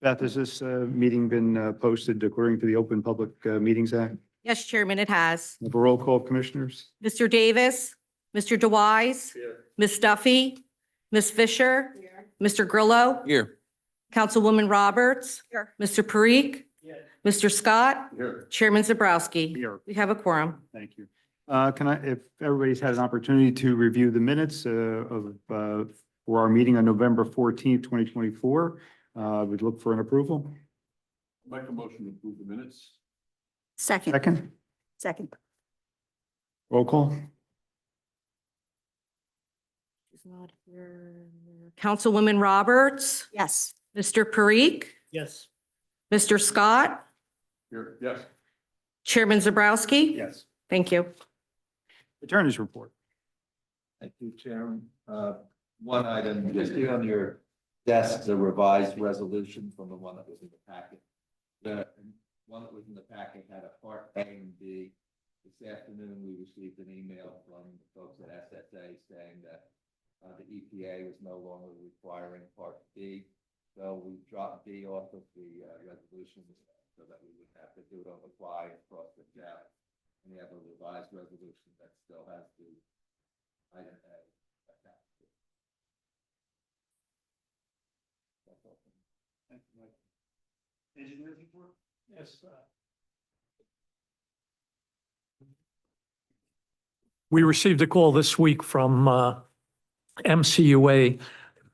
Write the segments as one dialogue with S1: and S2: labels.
S1: Beth, has this meeting been posted according to the Open Public Meetings Act?
S2: Yes, Chairman, it has.
S1: Have a roll call, commissioners?
S2: Mr. Davis, Mr. DeWise, Ms. Duffy, Ms. Fisher, Mr. Grillo,
S3: Here.
S2: Councilwoman Roberts, Mr. Parikh, Mr. Scott,
S1: Here.
S2: Chairman Zabrowski.
S1: Here.
S2: We have a quorum.
S1: Thank you. If everybody's had an opportunity to review the minutes for our meeting on November 14th, 2024, we'd look for an approval.
S3: Make a motion to approve the minutes.
S1: Second,
S4: Second.
S1: roll call.
S2: She's not here. Councilwoman Roberts,
S4: Yes.
S2: Mr. Parikh,
S3: Yes.
S2: Mr. Scott,
S3: Here, yes.
S2: Chairman Zabrowski.
S1: Yes.
S2: Thank you.
S1: Attorney's report.
S5: Thank you, Chairman. One item, just here on your desk, the revised resolution from the one that was in the packet. The one that was in the packet had a part A and B. This afternoon, we received an email from the folks at SSA saying that the EPA was no longer requiring part B. So we dropped B off of the resolution so that we would have to do it on the fly across the gap. And we have a revised resolution that still has the item A attached to it. That's all.
S1: Thank you, Mike. Engineer's report?
S6: Yes. We received a call this week from MCUA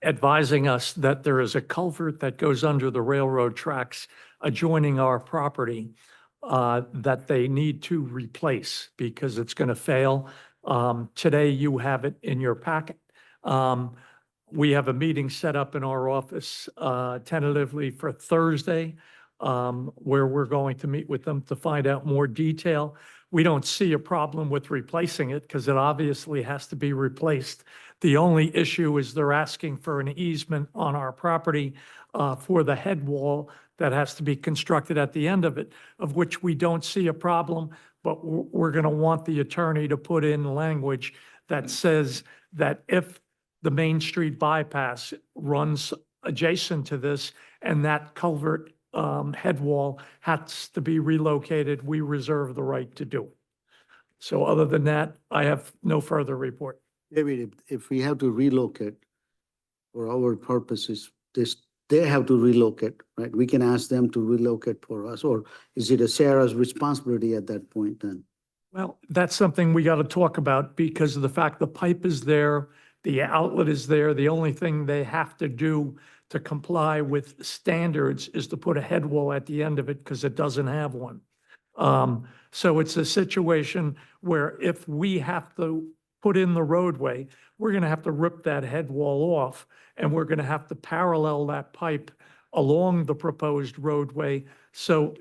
S6: advising us that there is a culvert that goes under the railroad tracks adjoining our property that they need to replace because it's going to fail. Today, you have it in your packet. We have a meeting set up in our office tentatively for Thursday, where we're going to meet with them to find out more detail. We don't see a problem with replacing it because it obviously has to be replaced. The only issue is they're asking for an easement on our property for the head wall that has to be constructed at the end of it, of which we don't see a problem, but we're going to want the attorney to put in language that says that if the Main Street bypass runs adjacent to this and that culvert head wall has to be relocated, we reserve the right to do it. So other than that, I have no further report.
S7: David, if we have to relocate for our purposes, they have to relocate, right? We can ask them to relocate for us, or is it a SERA's responsibility at that point then?
S6: Well, that's something we got to talk about because of the fact the pipe is there, the outlet is there. The only thing they have to do to comply with standards is to put a head wall at the end of it because it doesn't have one. So it's a situation where if we have to put in the roadway, we're going to have to rip that head wall off and we're going to have to parallel that pipe along the proposed roadway. So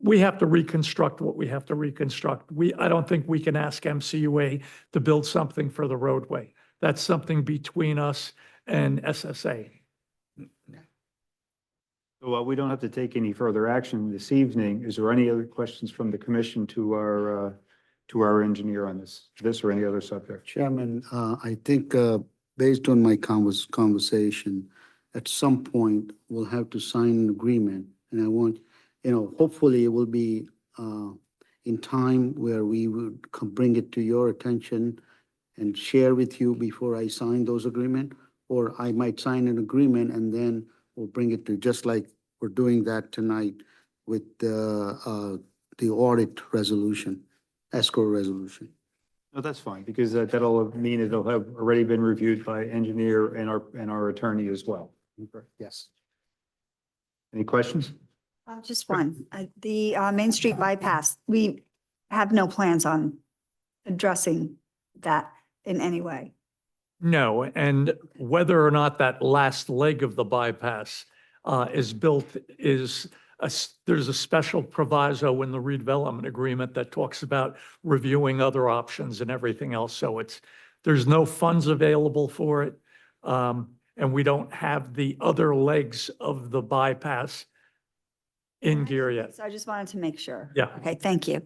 S6: we have to reconstruct what we have to reconstruct. I don't think we can ask MCUA to build something for the roadway. That's something between us and SSA.
S1: So we don't have to take any further action this evening. Is there any other questions from the commission to our engineer on this or any other subject?
S7: Chairman, I think based on my conversation, at some point, we'll have to sign an agreement. And I want, hopefully it will be in time where we would bring it to your attention and share with you before I sign those agreement, or I might sign an agreement and then we'll bring it to, just like we're doing that tonight with the audit resolution, escrow resolution.
S1: No, that's fine, because that'll mean it'll have already been reviewed by engineer and our attorney as well.
S7: Yes.
S1: Any questions?
S4: Just one. The Main Street bypass, we have no plans on addressing that in any way.
S6: No, and whether or not that last leg of the bypass is built there's a special proviso in the redevelopment agreement that talks about reviewing other options and everything else. So there's no funds available for it. And we don't have the other legs of the bypass in gear yet.
S4: So I just wanted to make sure.
S6: Yeah.
S4: Okay, thank you.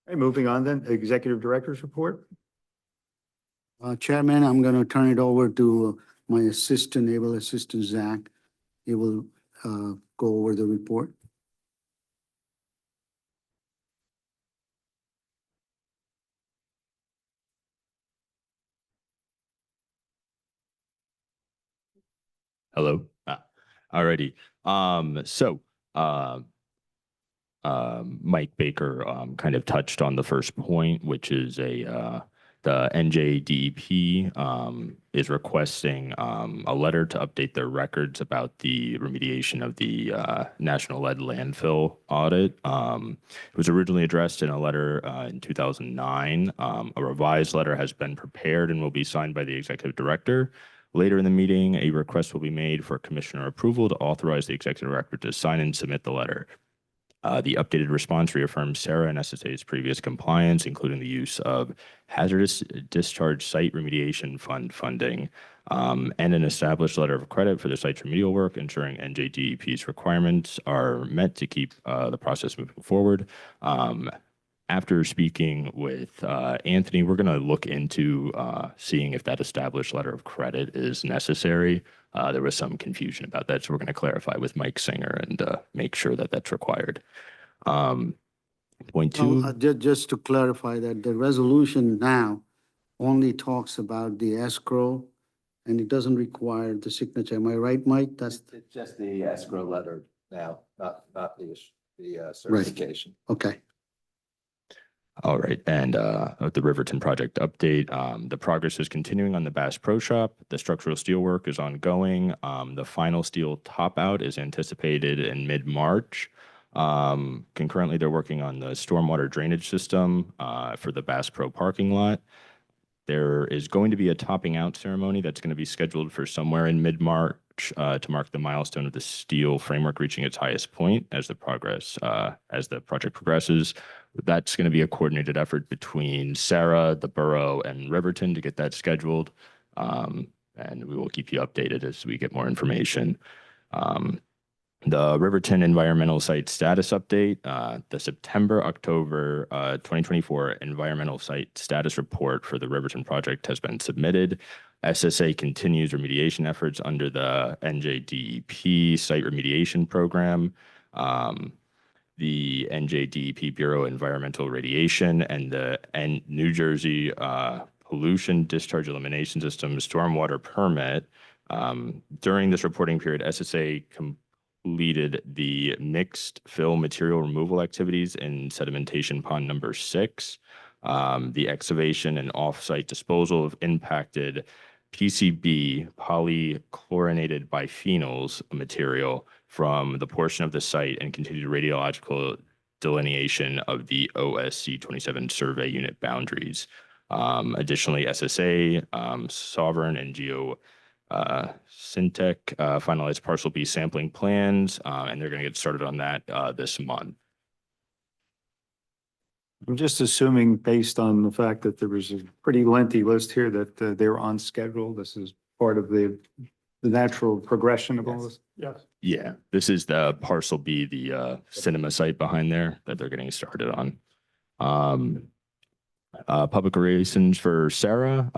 S1: Okay, moving on then, executive director's report.
S7: Chairman, I'm going to turn it over to my assistant, able assistant Zach, he will go over the report.
S8: Hello. Alrighty. So, Mike Baker, kind of touched on the first point, which is the NJDEP, is requesting, a letter to update their records about the remediation of the, National Lead Landfill audit. It was originally addressed in a letter, in 2009. A revised letter has been prepared and will be signed by the executive director. Later in the meeting, a request will be made for commissioner approval to authorize the executive director to sign and submit the letter. The updated response reaffirms SERA and SSA's previous compliance, including the use of hazardous discharge site remediation fund funding, and an established letter of credit for the site's remedial work, ensuring NJDEP's requirements are met to keep the process moving forward. After speaking with Anthony, we're going to look into seeing if that established letter of credit is necessary. There was some confusion about that, so we're going to clarify with Mike Singer and make sure that that's required. Point two.
S7: Just to clarify that the resolution now only talks about the escrow and it doesn't require the signature. Am I right, Mike? That's,
S5: It's just the escrow letter now, not the certification.
S7: okay.
S8: All right, and the Riverton project update, the progress is continuing on the Bass Pro Shop. The structural steel work is ongoing. The final steel top out is anticipated in mid-March. Concurrently, they're working on the stormwater drainage system for the Bass Pro parking lot. There is going to be a topping out ceremony that's going to be scheduled for somewhere in mid-March to mark the milestone of the steel framework reaching its highest point as the project progresses. That's going to be a coordinated effort between SERA, the borough, and Riverton to get that scheduled. And we will keep you updated as we get more information. The Riverton environmental site status update, the September-October 2024 environmental site status report for the Riverton project has been submitted. SSA continues remediation efforts under the NJDEP site remediation program. The NJDEP Bureau of Environmental Radiation and the New Jersey Pollution Discharge Elimination System stormwater permit. During this reporting period, SSA completed the mixed fill material removal activities in sedimentation pond number 6, the excavation and off-site disposal of impacted PCB, polychlorinated biphenyls material from the portion of the site, and continued radiological delineation of the OSC 27 survey unit boundaries. Additionally, SSA, Sovereign, and Geo Syntec finalized parcel B sampling plans, and they're going to get started on that this month.
S1: I'm just assuming, based on the fact that there was a pretty lengthy list here, that they were on schedule. This is part of the natural progression of all this.
S6: Yes.
S8: Yeah, this is the parcel B, the cinema site behind there that they're getting started on. Public relations for SERA,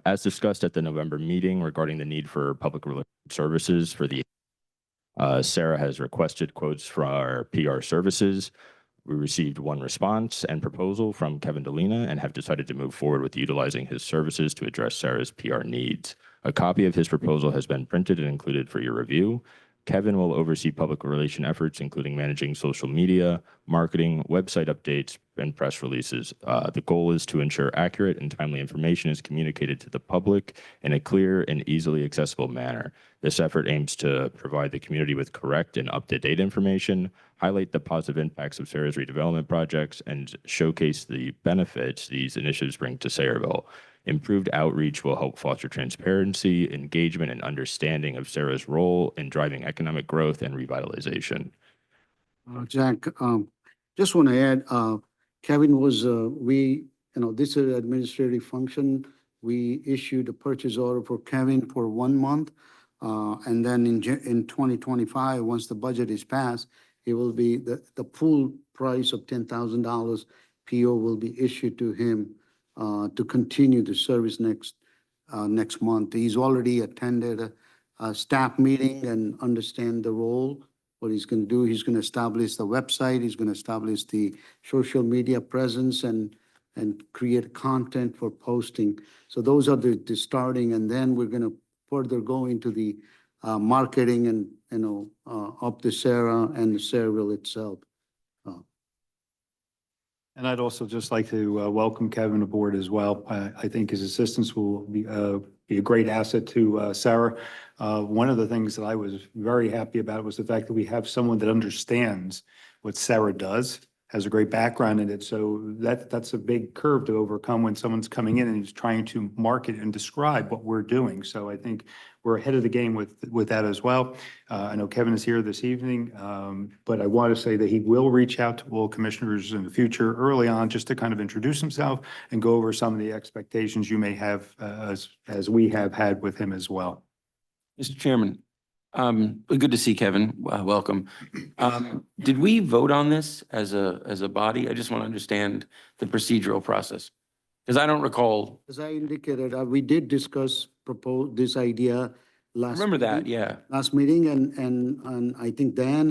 S8: as discussed at the November meeting regarding the need for public relations services for the SERA has requested quotes for our PR services. We received one response and proposal from Kevin Delina and have decided to move forward with utilizing his services to address SERA's PR needs. A copy of his proposal has been printed and included for your review. Kevin will oversee public relation efforts, including managing social media, marketing, website updates, and press releases. The goal is to ensure accurate and timely information is communicated to the public in a clear and easily accessible manner. This effort aims to provide the community with correct and up-to-date information, highlight the positive impacts of SERA's redevelopment projects, and showcase the benefits these initiatives bring to Sayreville. Improved outreach will help foster transparency, engagement, and understanding of SERA's role in driving economic growth and revitalization.
S7: Jack, just want to add, Kevin was, this is an administrative function. We issued a purchase order for Kevin for 1 month. And then in 2025, once the budget is passed, it will be the full price of $10,000 PO will be issued to him to continue the service next next month. He's already attended a staff meeting and understand the role, what he's going to do. He's going to establish the website, he's going to establish the social media presence and create content for posting. So those are the starting, and then we're going to further go into the marketing and, up the SERA and the Saraville itself.
S1: And I'd also just like to welcome Kevin aboard as well. I think his assistance will be a great asset to Sarah. One of the things that I was very happy about was the fact that we have someone that understands what Sarah does, has a great background in it. So that's a big curve to overcome when someone's coming in and is trying to market and describe what we're doing. So I think we're ahead of the game with that as well. I know Kevin is here this evening, but I want to say that he will reach out to all commissioners in the future early on just to kind of introduce himself and go over some of the expectations you may have as we have had with him as well.
S9: Mr. Chairman, good to see Kevin. Welcome. Did we vote on this as a body? I just want to understand the procedural process. Because I don't recall.
S7: As I indicated, we did propose this idea last.
S9: Remember that,
S7: meeting-
S9: yeah.
S7: Last meeting, and I think Dan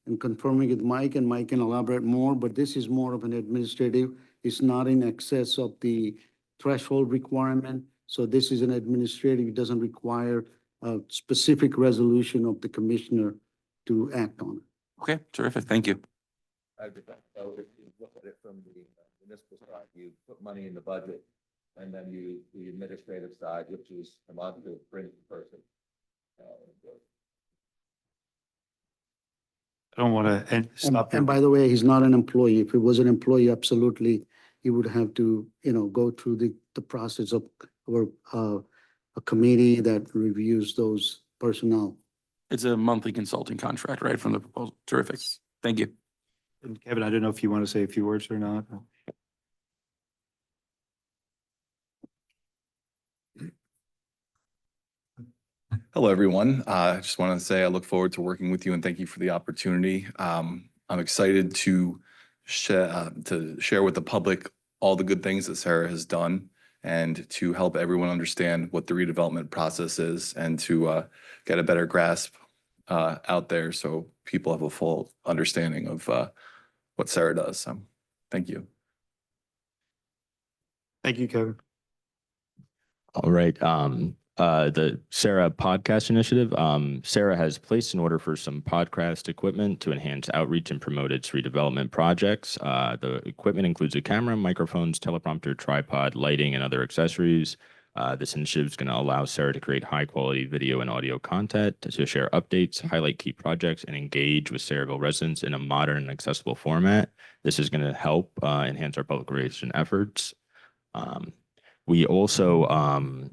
S7: and confirming with Mike, and Mike can elaborate more, but this is more of an administrative. It's not in excess of the threshold requirement. So this is an administrative, it doesn't require a specific resolution of the commissioner to act on it.
S9: Okay, terrific. Thank you.
S5: So if you look at it from the municipal side, you put money in the budget, and then the administrative side, which is a month to bring the person.
S1: I don't want to stop
S7: And
S1: here.
S7: by the way, he's not an employee. If he was an employee, absolutely, he would have to, go through the process of a committee that reviews those personnel.
S9: It's a monthly consulting contract, right, from the proposal. Terrific. Thank you.
S1: And Kevin, I don't know if you want to say a few words or not.
S10: Hello, everyone. I just want to say I look forward to working with you and thank you for the opportunity. I'm excited to share with the public all the good things that Sarah has done and to help everyone understand what the redevelopment process is and to get a better grasp out there so people have a full understanding of what Sarah does. So thank you.
S1: Thank you, Kevin.
S8: All right. The SERA podcast initiative. SERA has placed an order for some podcast equipment to enhance outreach and promote its redevelopment projects. The equipment includes a camera, microphones, teleprompter, tripod, lighting, and other accessories. This initiative is going to allow SERA to create high-quality video and audio content, to share updates, highlight key projects, and engage with Saraville residents in a modern and accessible format. This is going to help enhance our public relations efforts. We also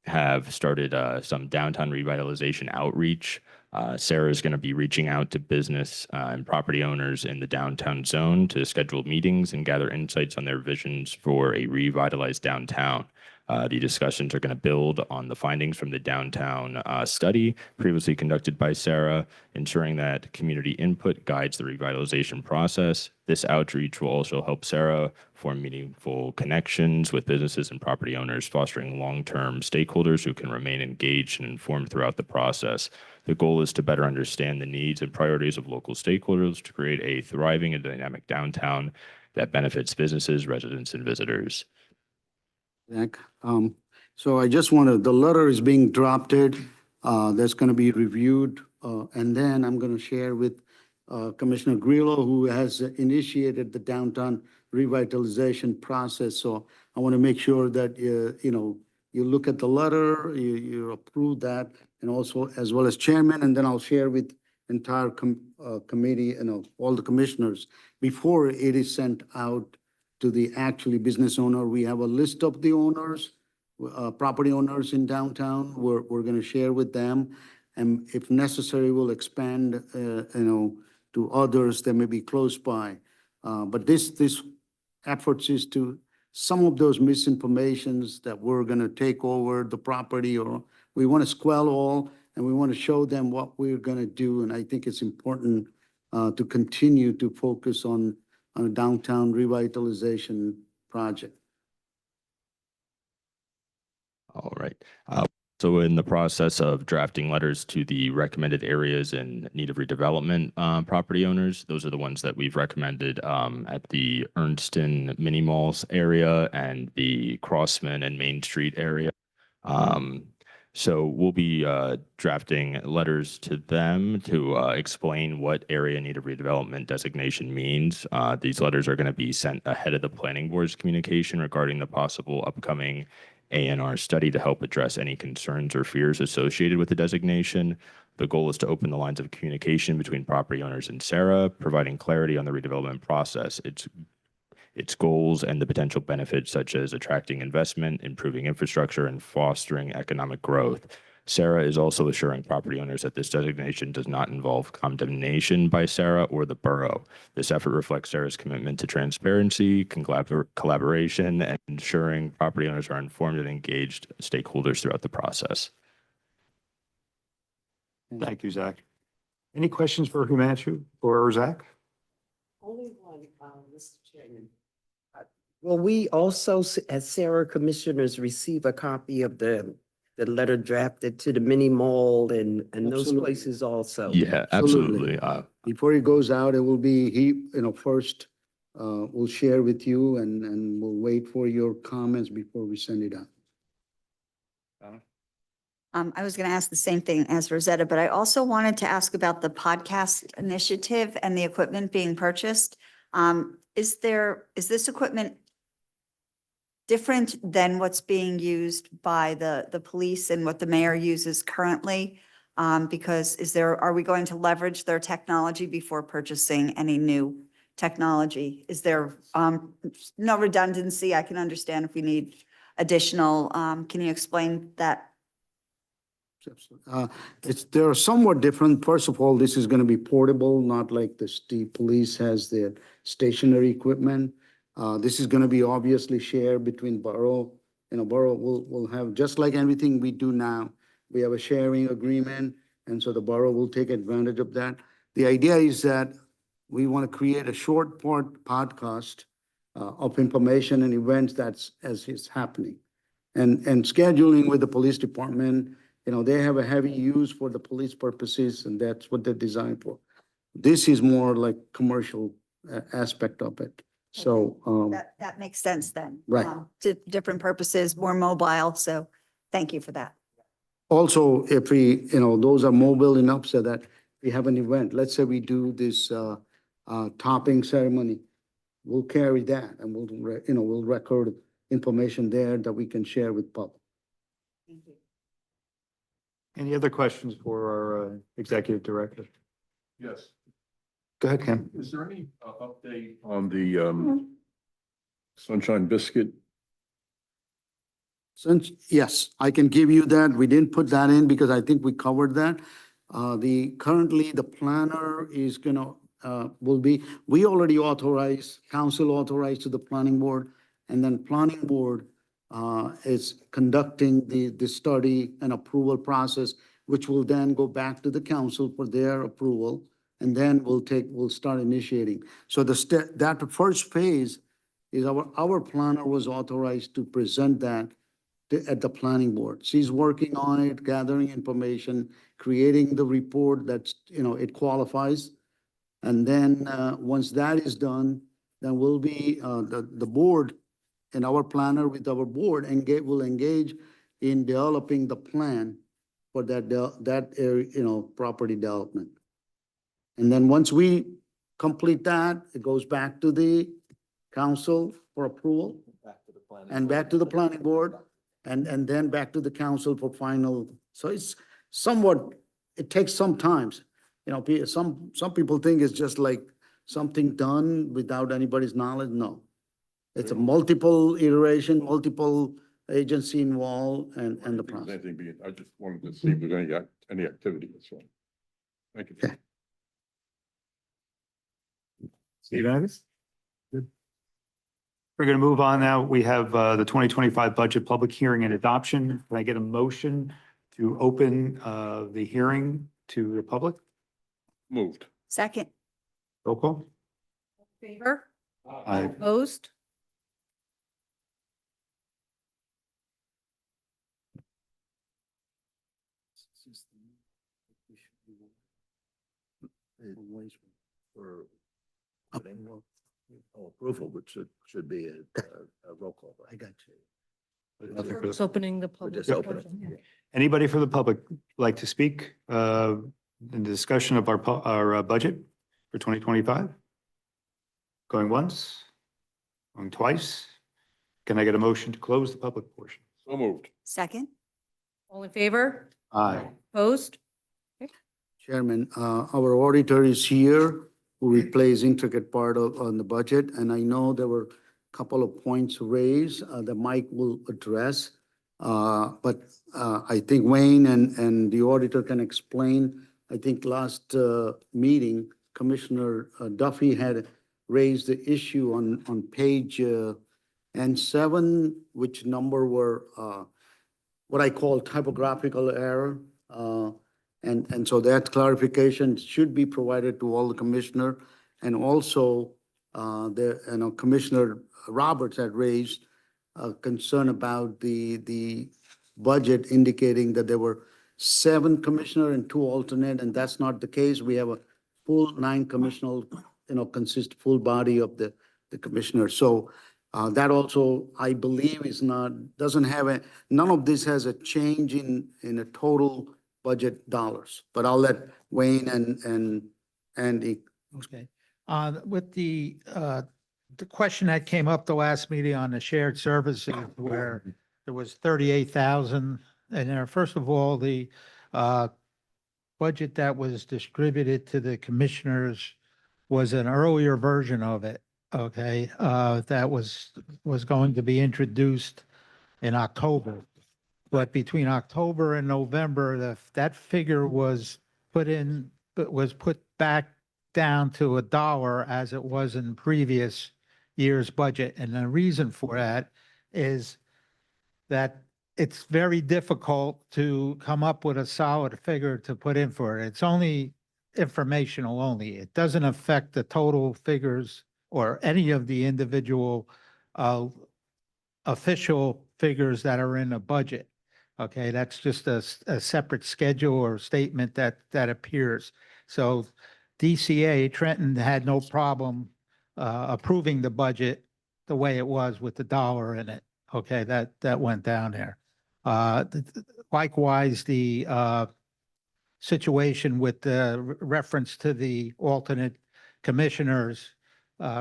S8: have started some downtown revitalization outreach. SERA is going to be reaching out to business and property owners in the downtown zone to schedule meetings and gather insights on their visions for a revitalized downtown. The discussions are going to build on the findings from the downtown study previously conducted by SERA, ensuring that community input guides the revitalization process. This outreach will also help SERA form meaningful connections with businesses and property owners, fostering long-term stakeholders who can remain engaged and informed throughout the process. The goal is to better understand the needs and priorities of local stakeholders to create a thriving and dynamic downtown that benefits businesses, residents, and visitors.
S7: Zach, so I just wanted, the letter is being drafted, that's going to be reviewed, and then I'm going to share with Commissioner Grillo, who has initiated the downtown revitalization process. So I want to make sure that, you look at the letter, you approve that, and also as well as chairman, and then I'll share with entire committee, all the commissioners before it is sent out to the actually business owner. We have a list of the owners, property owners in downtown. We're going to share with them. And if necessary, we'll expand, to others that may be close by. But this efforts is to some of those misinformations that we're going to take over the property, or we want to quell all, and we want to show them what we're going to do. And I think it's important to continue to focus on a downtown revitalization project.
S8: All right. So in the process of drafting letters to the recommended areas in need of redevelopment property owners, those are the ones that we've recommended at the Ernston Mini Malls area and the Crossman and Main Street area. So we'll be drafting letters to them to explain what area need of redevelopment designation means. These letters are going to be sent ahead of the planning board's communication regarding the possible upcoming A&R study to help address any concerns or fears associated with the designation. The goal is to open the lines of communication between property owners and SERA, providing clarity on the redevelopment process, its goals, and the potential benefits such as attracting investment, improving infrastructure, and fostering economic growth. SERA is also assuring property owners that this designation does not involve condemnation by SERA or the borough. This effort reflects SERA's commitment to transparency, collaboration, and ensuring property owners are informed and engaged stakeholders throughout the process.
S1: Thank you, Zach. Any questions for Himanshu or Zach?
S11: Only one, Mr. Chairman. Will we also, as Sarah Commissioners, receive a copy of the letter drafted to the mini mall and those
S7: Absolutely.
S11: places also?
S8: Yeah,
S7: Absolutely.
S8: absolutely.
S7: Before it goes out, it will be, first, we'll share with you and we'll wait for your comments before we send it out.
S4: I was going to ask the same thing as Rosetta, but I also wanted to ask about the podcast initiative and the equipment being purchased. Is this equipment different than what's being used by the police and what the mayor uses currently? Because are we going to leverage their technology before purchasing any new technology? Is there no redundancy? I can understand if we need additional, can you explain that?
S7: They're somewhat different. First of all, this is going to be portable, not like the police has their stationary equipment. This is going to be obviously shared between borough. Borough will have, just like everything we do now, we have a sharing agreement, and so the borough will take advantage of that. The idea is that we want to create a short podcast of information and events that's as is happening. And scheduling with the police department, they have a heavy use for the police purposes, and that's what they're designed for. This is more like commercial aspect of it. So,
S4: That makes sense then.
S7: Right.
S4: To different purposes, more mobile. So thank you for that.
S7: also, if we, those are mobile enough so that we have an event, let's say we do this topping ceremony, we'll carry that and we'll record information there that we can share with public.
S4: Thank you.
S1: Any other questions for our executive director?
S3: Yes.
S1: Go ahead, Ken.
S3: Is there any update on the Sunshine Biscuit?
S7: Yes, I can give you that. We didn't put that in because I think we covered that. Currently the planner is we already authorized, council authorized to the planning board, and then planning board is conducting the study and approval process, which will then go back to the council for their approval. And then we'll start initiating. So that first phase is our planner was authorized to present that at the planning board. She's working on it, gathering information, creating the report that's, it qualifies. And then once that is done, then we'll be, the board and our planner with our board will engage in developing the plan for that area, property development. And then once we complete that, it goes back to the council for approval and back to the planning board and then back to the council for final. So it's somewhat, it takes some time. Some people think it's just like something done without anybody's knowledge. No. It's a multiple iteration, multiple agency involved and the process.
S3: I just wanted to see if there's any activity. That's all. Thank you.
S7: Okay.
S1: Steve Agus? Good. We're going to move on now. We have the 2025 budget public hearing and adoption. Can I get a motion to open the hearing to the public?
S3: Moved.
S4: Second.
S1: Roll call.
S2: Favor?
S1: Aye.
S2: Opposed?
S3: For approval, which should be a roll call.
S7: I got you.
S1: Nothing for
S2: Just
S1: the-
S2: opening the public.
S3: just open it.
S2: portion.
S1: Anybody for the public like to speak in the discussion of our budget for 2025? Going once, going twice? Can I get a motion to close the public portion?
S3: So moved.
S4: Second?
S2: All in favor?
S1: Aye.
S2: Opposed?
S7: Chairman, our auditor is here, who plays intricate part on the budget, and I know there were a couple of points raised that Mike will address. But I think Wayne and the auditor can explain. I think last meeting, Commissioner Duffy had raised the issue on page N7, which number were what I call typographical error. And so that clarification should be provided to all the commissioner. And also, Commissioner Roberts had raised a concern about the budget, indicating that there were 7 commissioner and 2 alternate, and that's not the case. We have a full 9 commissional, full body of the commissioner. So that also, I believe, doesn't have none of this has a change in a total budget dollars. But I'll let Wayne and Andy.
S12: Okay. With the question that came up the last meeting on the shared services where there was 38,000. And there, first of all, the budget that was distributed to the commissioners was an earlier version of it. Okay, that was going to be introduced in October. But between October and November, that figure was put back down to $1 as it was in previous year's budget. And the reason for that is that it's very difficult to come up with a solid figure to put in for it. It's only informational only. It doesn't affect the total figures or any of the individual official figures that are in the budget. Okay, that's just a separate schedule or statement that appears. So DCA, Trenton, had no problem approving the budget the way it was with the $1 in it. Okay, that went down there. Likewise, the situation with the reference to the alternate commissioners,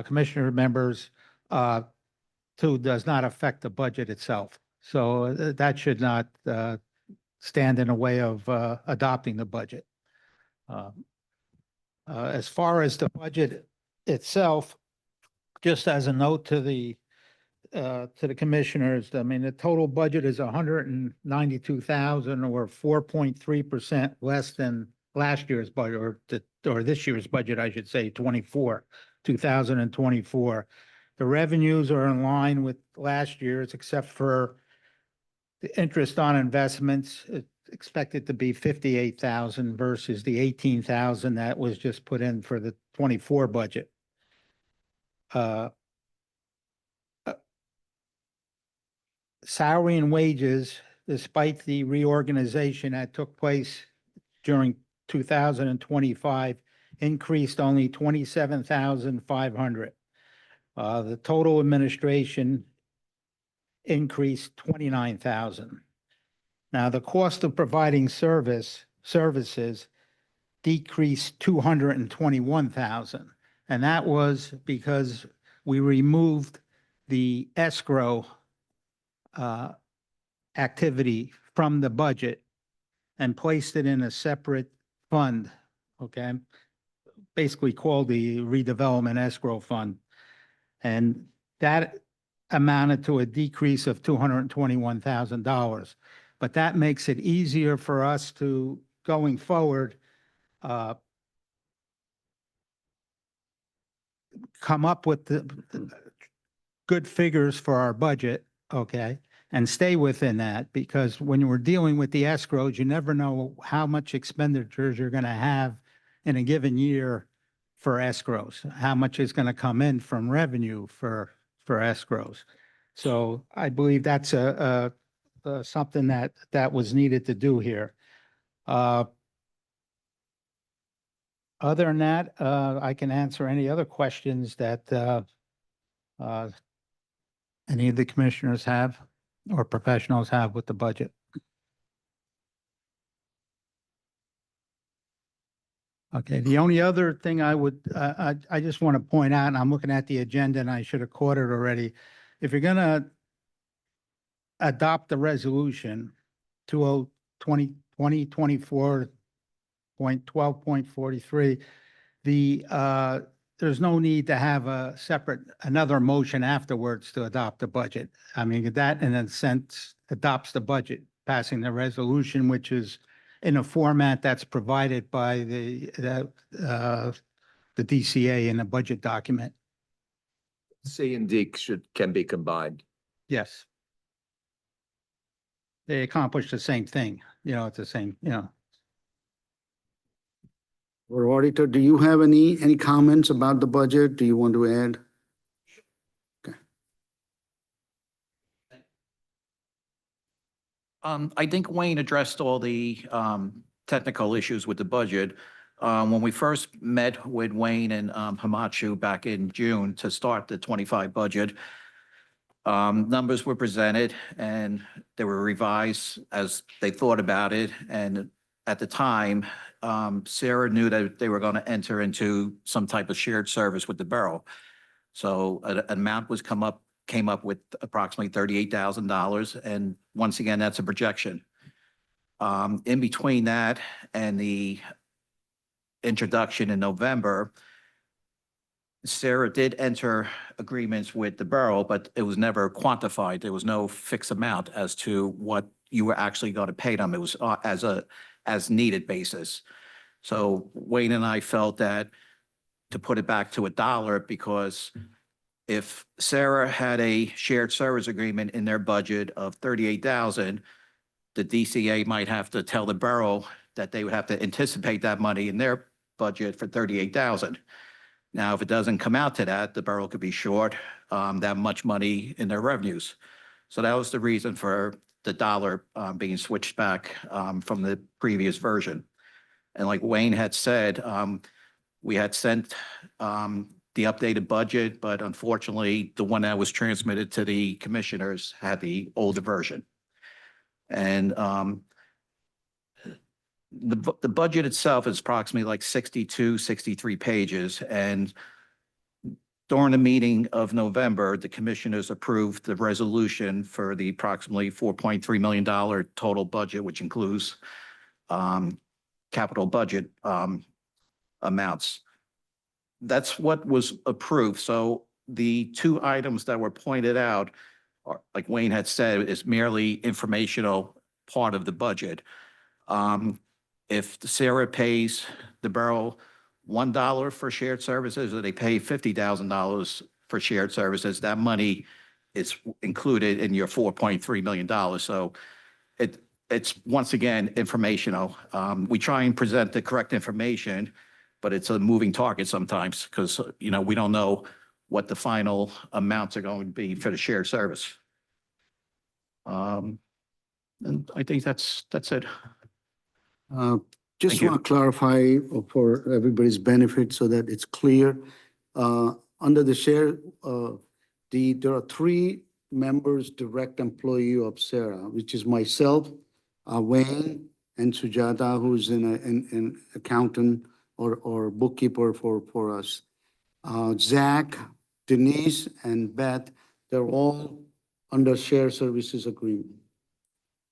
S12: commissioner members, too, does not affect the budget itself. So that should not stand in the way of adopting the budget. As far as the budget itself, just as a note to the commissioners, I mean, the total budget is 192,000 or 4.3% less than last year's budget, or this year's budget, I should say, 2024. The revenues are in line with last year's, except for the interest on investments. It's expected to be 58,000 versus the 18,000 that was just put in for the 24 budget. Salary and wages, despite the reorganization that took place during 2025, increased only 27,500. The total administration increased 29,000. Now, the cost of providing services decreased 221,000. And that was because we removed the escrow activity from the budget and placed it in a separate fund, okay? Basically called the redevelopment escrow fund. And that amounted to a decrease of $221,000. But that makes it easier for us to, going forward, come up with the good figures for our budget, okay? And stay within that, because when we're dealing with the escrows, you never know how much expenditures you're going to have in a given year for escrows, how much is going to come in from revenue for escrows. So I believe that's something that was needed to do here. Other than that, I can answer any other questions that any of the commissioners have or professionals have with the budget. Okay, the only other thing I would, I just want to point out, and I'm looking at the agenda and I should have caught it already. If you're gonna adopt the resolution 2024.12.43, there's no need to have a separate, another motion afterwards to adopt the budget. I mean, that in a sense adopts the budget, passing the resolution, which is in a format that's provided by the DCA in a budget document.
S5: C and D can be combined.
S12: Yes. They accomplish the same thing, it's the same,
S7: Or auditor, do you have any comments about the budget? Do you want to add?
S13: I think Wayne addressed all the technical issues with the budget. When we first met with Wayne and Hamachu back in June to start the 25 budget, numbers were presented and they were revised as they thought about it. And at the time, SERA knew that they were going to enter into some type of shared service with the borough. So an amount came up with approximately $38,000. And once again, that's a projection. In between that and the introduction in November, SERA did enter agreements with the borough, but it was never quantified. There was no fixed amount as to what you were actually going to pay them. It was as needed basis. So Wayne and I felt that to put it back to $1, because if SERA had a shared service agreement in their budget of $38,000, the DCA might have to tell the borough that they would have to anticipate that money in their budget for $38,000. Now, if it doesn't come out to that, the borough could be short that much money in their revenues. So that was the reason for the dollar being switched back from the previous version. And like Wayne had said, we had sent the updated budget, but unfortunately, the one that was transmitted to the commissioners had the older version. And the budget itself is approximately like 62, 63 pages. And during the meeting of November, the commissioners approved the resolution for the approximately $4.3 million total budget, which includes capital budget amounts. That's what was approved. So the two items that were pointed out are, like Wayne had said, is merely informational part of the budget. If the SERA pays the borough $1 for shared services, or they pay $50,000 for shared services, that money is included in your $4.3 million. So it's once again informational. We try and present the correct information, but it's a moving target sometimes because we don't know what the final amounts are going to be for the shared service. And I think that's it.
S7: Just
S13: Thank you.
S7: want to clarify for everybody's benefit so that it's clear. Under the share, there are 3 members, direct employee of SERA, which is myself, Wayne, and Sujata, who's an accountant or bookkeeper for us. Zach, Denise, and Beth, they're all under share services agreement.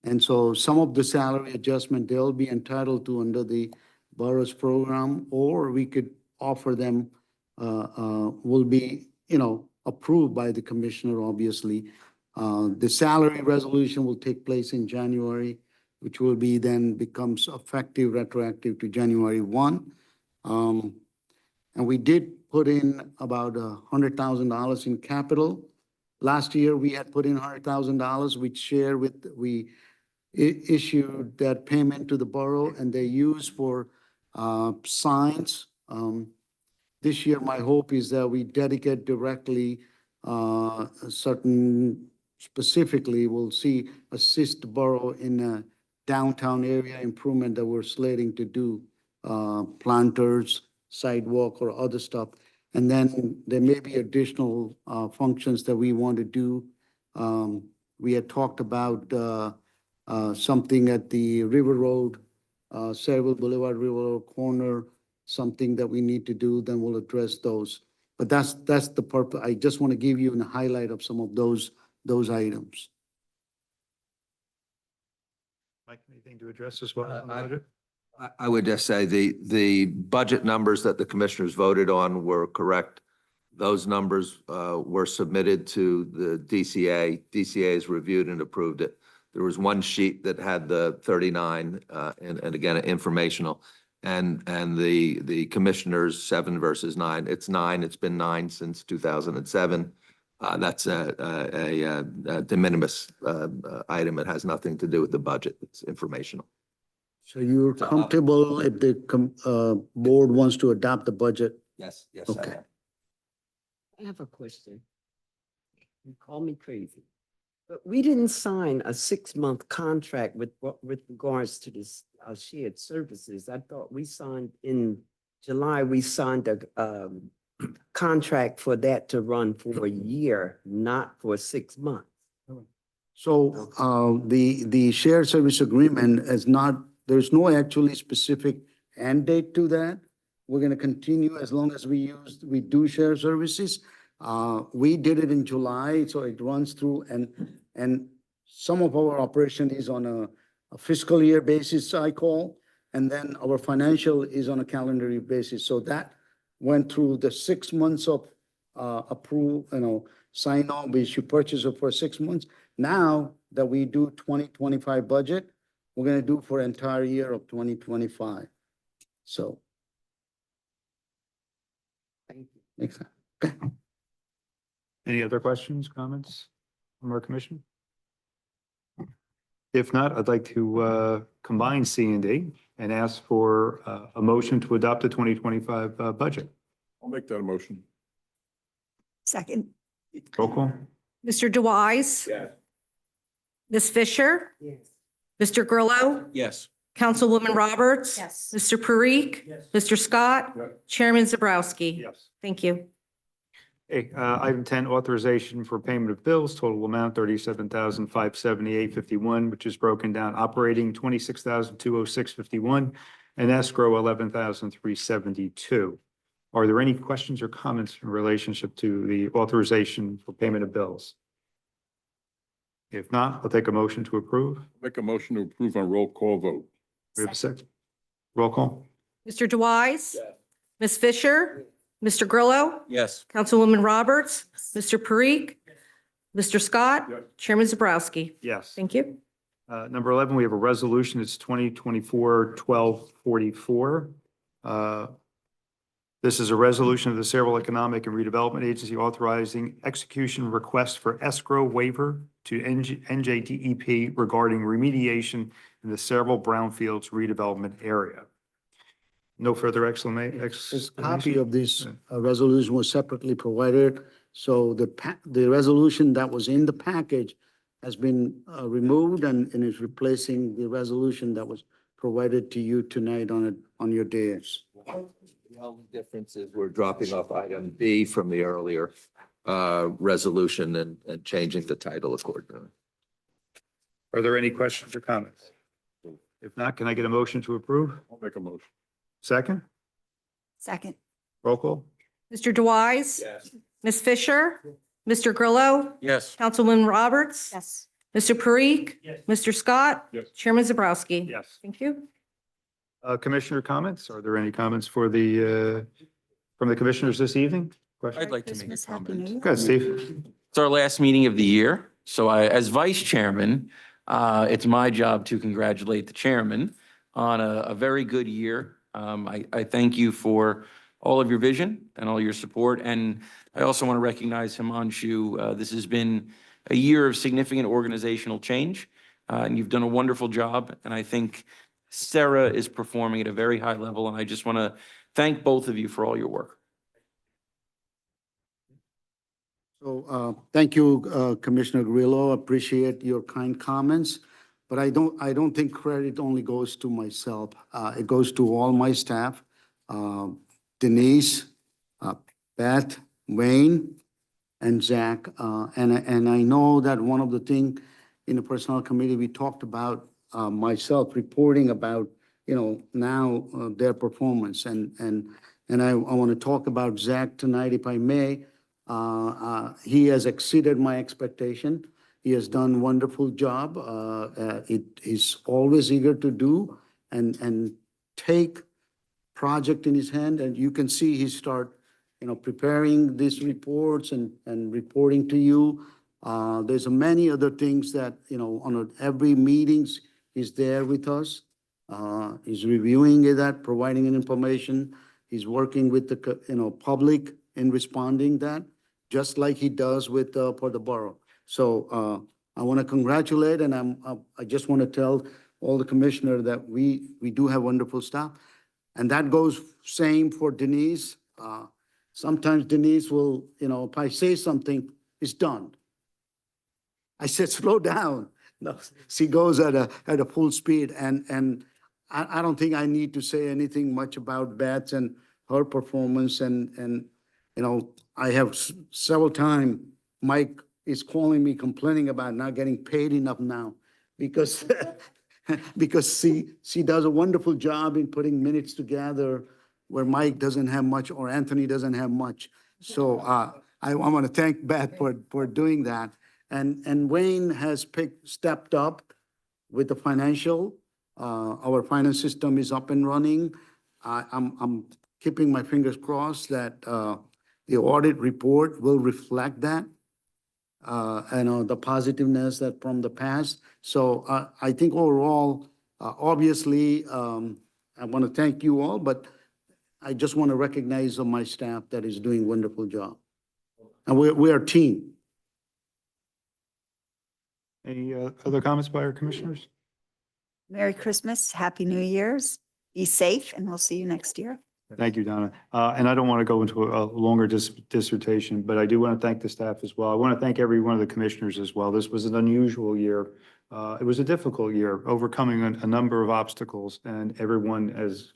S7: And so some of the salary adjustment they'll be entitled to under the borough's program, or we could offer them, will be, approved by the commissioner, obviously. The salary resolution will take place in January, which will be then becomes effective retroactive to January 1. And we did put in about $100,000 in capital. Last year, we had put in $100,000, we issued that payment to the borough, and they use for signs. This year, my hope is that we dedicate directly certain, specifically, we'll see assist the borough in downtown area improvement that we're slating to do, planters, sidewalk or other stuff. And then there may be additional functions that we want to do. We had talked about something at the River Road, Saraville Boulevard, River Road corner, something that we need to do, then we'll address those. But that's the purpose. I just want to give you a highlight of some of those items.
S1: Mike, anything to address as well? on the budget?
S5: I would just say the budget numbers that the commissioners voted on were correct. Those numbers were submitted to the DCA. DCA has reviewed and approved it. There was one sheet that had the 39 and again, informational. And the commissioners 7 versus 9. It's 9. It's been 9 since 2007. That's a de minimis item. It has nothing to do with the budget. It's informational.
S7: So you're comfortable if the board wants to adopt the budget?
S5: Yes, yes.
S7: Okay.
S11: I have a question. You call me crazy, but we didn't sign a 6-month contract with regards to this shared services. I thought we signed in July, we signed a contract for that to run for a year, not for 6 months.
S7: So the shared service agreement is not, there's no actually specific end date to that. We're going to continue as long as we do share services. We did it in July, so it runs through and some of our operation is on a fiscal year basis, I call, and then our financial is on a calendar year basis. So that went through the 6 months of approve, sign on, we should purchase it for 6 months. Now that we do 2025 budget, we're going to do for entire year of 2025. So.
S11: Thank you.
S7: Makes sense. Okay.
S1: Any other questions, comments from our commission? If not, I'd like to combine C and D and ask for a motion to adopt the 2025 budget.
S3: I'll make that a motion.
S4: Second,
S1: Roll call.
S2: Mr. Deweyes?
S3: Yes.
S2: Ms. Fisher?
S11: Yes.
S2: Mr. Grillo?
S9: Yes.
S2: Councilwoman Roberts?
S4: yes.
S2: Mr. Parikh?
S3: Yes.
S2: Mr. Scott?
S3: Yes.
S2: Chairman Zabrowski?
S1: Yes.
S2: Thank you.
S1: Okay, item 10, authorization for payment of bills, total amount $37,578.51, which is broken down operating $26,206.51 and escrow $11,372. Are there any questions or comments in relationship to the authorization for payment of bills? If not, I'll take a motion to approve.
S3: Make a motion to approve on roll call vote.
S1: We have a second. Roll call.
S2: Mr. Deweyes? Ms. Fisher? Mr. Grillo?
S9: Yes.
S2: Councilwoman Roberts? Mr. Parikh? Mr. Scott?
S3: Yes.
S2: Chairman Zabrowski?
S1: Yes.
S2: Thank you.
S1: Number 11, we have a resolution. It's 2024-1244. This is a resolution of the Saraville Economic and Redevelopment Agency authorizing execution request for escrow waiver to NJDEP regarding remediation in the Saraville Brownfields redevelopment area. No further explanation.
S7: This copy of this resolution was separately provided. So the resolution that was in the package has been removed and is replacing the resolution that was provided to you tonight on your dais.
S5: The only difference is we're dropping off item B from the earlier resolution and changing the title accordingly.
S1: Are there any questions or comments? If not, can I get a motion to approve?
S3: I'll make a motion.
S1: Second,
S4: Second,
S1: roll call.
S2: Mr. Deweyes?
S3: Yes.
S2: Ms. Fisher? Mr. Grillo?
S9: Yes.
S2: Councilwoman Roberts?
S4: yes.
S2: Mr. Parikh?
S3: Yes.
S2: Mr. Scott?
S3: Yes.
S2: Chairman Zabrowski?
S1: Yes.
S2: Thank you.
S1: Commissioner comments? Are there any comments for the, from the commissioners this evening? Questions?
S9: I'd like to make a
S4: Christmas, Happy
S9: comment.
S4: New Year.
S1: Go ahead, Steve.
S9: It's our last meeting of the year. So as vice chairman, it's my job to congratulate the chairman on a very good year. I thank you for all of your vision and all your support. And I also want to recognize Himanshu. This has been a year of significant organizational change, and you've done a wonderful job. And I think SERA is performing at a very high level. And I just want to thank both of you for all your work.
S7: So thank you, Commissioner Grillo. Appreciate your kind comments. but I don't think credit only goes to myself. It goes to all my staff, Denise, Beth, Wayne, and Zach. And I know that one of the thing in the personnel committee, we talked about myself reporting about, now their performance. And I want to talk about Zach tonight, if I may. He has exceeded my expectation. He has done a wonderful job. He's always eager to do and take project in his hand. And you can see he start, preparing these reports and reporting to you. There's many other things that, on every meetings, he's there with us. He's reviewing that, providing an information. He's working with the, public in responding that, just like he does with, for the borough. So, I want to congratulate, and I just want to tell all the commissioner that we do have wonderful staff. And that goes same for Denise. Sometimes Denise will, if I say something, it's done. I said, slow down. No, she goes at a full speed, and I don't think I need to say anything much about Beth and her performance. And I have several times, Mike is calling me, complaining about not getting paid enough now because because she does a wonderful job in putting minutes together where Mike doesn't have much or Anthony doesn't have much. So I want to thank Beth for doing that. And Wayne has stepped up with the financial. Our finance system is up and running. I'm keeping my fingers crossed that the audit report will reflect that. The positiveness that from the past. So I think overall, obviously, I want to thank you all, but I just want to recognize my staff that is doing a wonderful job. And we are a team.
S1: Any other comments by our commissioners?
S4: Merry Christmas, Happy New Year's. Be safe, and we'll see you next year.
S1: Thank you, Donna. And I don't want to go into a longer dissertation, but I do want to thank the staff as well. I want to thank every one of the commissioners as well. This was an unusual year. It was a difficult year, overcoming a number of obstacles, and everyone, as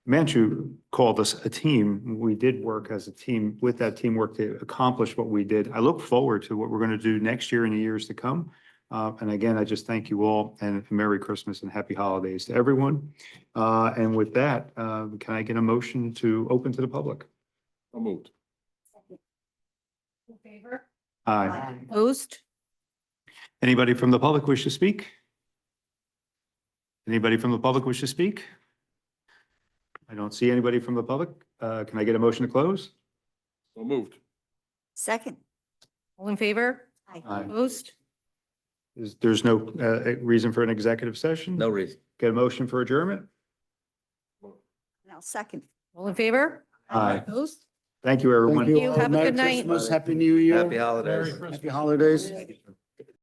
S1: Manchu called us a team, we did work as a team with that teamwork to accomplish what we did. I look forward to what we're going to do next year and the years to come. And again, I just thank you all, and Merry Christmas and Happy Holidays to everyone. And with that, can I get a motion to open to the public?
S3: So moved.
S2: In favor?
S1: Aye.
S2: Opposed?
S1: Anybody from the public wish to speak? Anybody from the public wish to speak? I don't see anybody from the public. Can I get a motion to close?
S3: So moved.
S4: Second.
S2: All in favor?
S1: Aye.
S2: Opposed?
S1: There's no reason for an executive session?
S5: No reason.
S1: Get a motion for adjournment?
S4: Now, second.
S2: All in favor?
S1: Aye.
S2: Opposed?
S1: Thank you, everyone.
S2: you. Have a
S7: Merry
S2: good night.
S7: Christmas, Happy New Year.
S5: Happy holidays.
S7: Happy holidays.